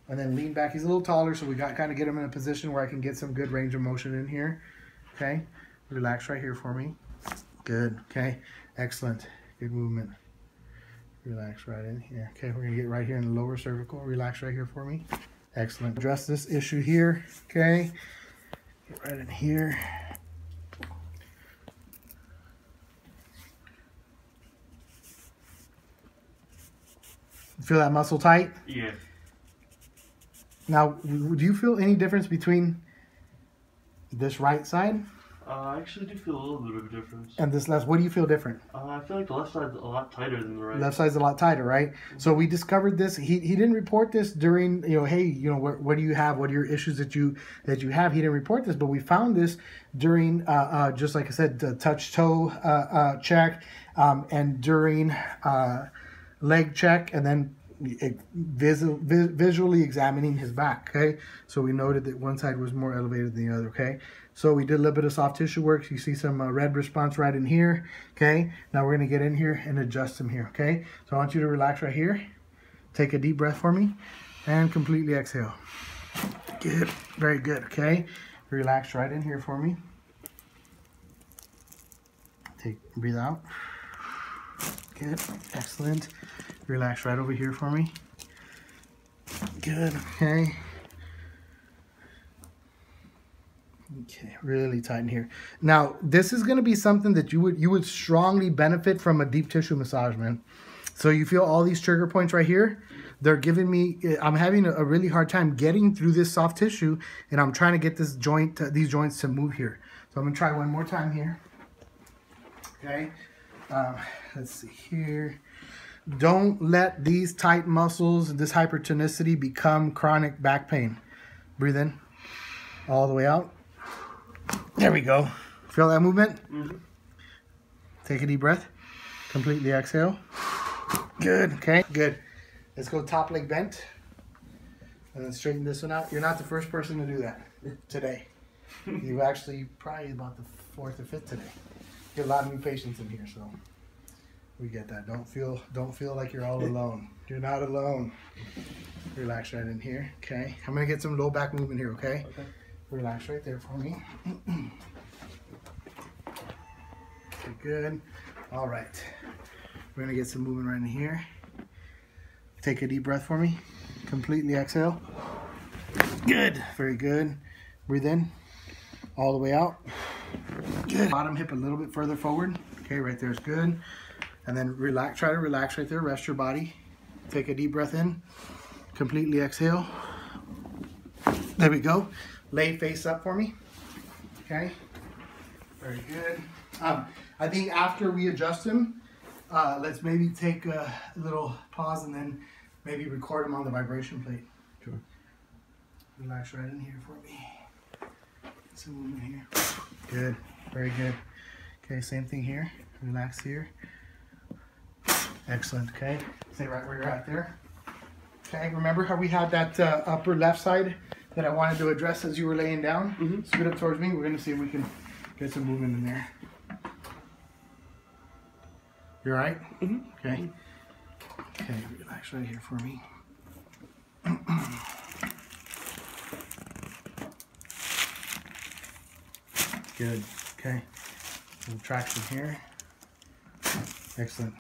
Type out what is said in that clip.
And then lean back. He's a little taller, so we got kind of get him in a position where I can get some good range of motion in here. Okay. Relax right here for me. Good. Okay. Excellent. Good movement. Relax right in here. Okay, we're going to get right here in the lower cervical. Relax right here for me. Excellent. Address this issue here. Okay. Get right in here. Feel that muscle tight? Yeah. Now, do you feel any difference between this right side? I actually do feel a little bit of a difference. And this left, what do you feel different? I feel like the left side's a lot tighter than the right. Left side's a lot tighter, right? So we discovered this. He didn't report this during, hey, what do you have? What are your issues that you have? He didn't report this, but we found this during, just like I said, the touch toe check, and during leg check, and then visually examining his back. Okay, so we noted that one side was more elevated than the other. Okay, so we did a little bit of soft tissue work. You see some red response right in here. Okay, now we're going to get in here and adjust him here. Okay, so I want you to relax right here. Take a deep breath for me and completely exhale. Good, very good. Okay, relax right in here for me. Breathe out. Good, excellent. Relax right over here for me. Good, okay. Okay, really tighten here. Now, this is going to be something that you would strongly benefit from a deep tissue massage, man. So you feel all these trigger points right here? They're giving me, I'm having a really hard time getting through this soft tissue, and I'm trying to get this joint, these joints to move here. So I'm going to try one more time here. Okay. Let's see here. Don't let these tight muscles, this hypertonicity, become chronic back pain. Breathe in. All the way out. There we go. Feel that movement? Mm-hmm. Take a deep breath. Completely exhale. Good. Okay. Good. Let's go top leg bent. And then straighten this one out. You're not the first person to do that today. You've actually probably about the 4th or 5th today. Get a lot of new patients in here, so we get that. Don't feel like you're all alone. You're not alone. Relax right in here. Okay. I'm gonna get some low back movement here. Okay. Okay. Relax right there for me. Okay, good. All right. We're gonna get some movement right in here. Take a deep breath for me. Completely exhale. Good. Very good. Breathe in. All the way out. Good. Bottom hip a little bit further forward. Okay, right there is good. And then relax. Try to relax right there. Rest your body. Take a deep breath in. Completely exhale. There we go. Lay face up for me. Okay. Very good. I think after we adjust him, let's maybe take a little pause and then maybe record him on the vibration plate. Sure. Relax right in here for me. Some movement here. Good. Very good. Okay, same thing here. Relax here. Excellent. Okay. Stay right where you're at there. Okay, remember how we had that upper left side that I wanted to address as you were laying down? Mm-hmm. Scoot up towards me. We're going to see if we can get some movement in there. You all right? Mm-hmm. Okay. Okay, relax right here for me. Good. Okay. Some traction here. Excellent.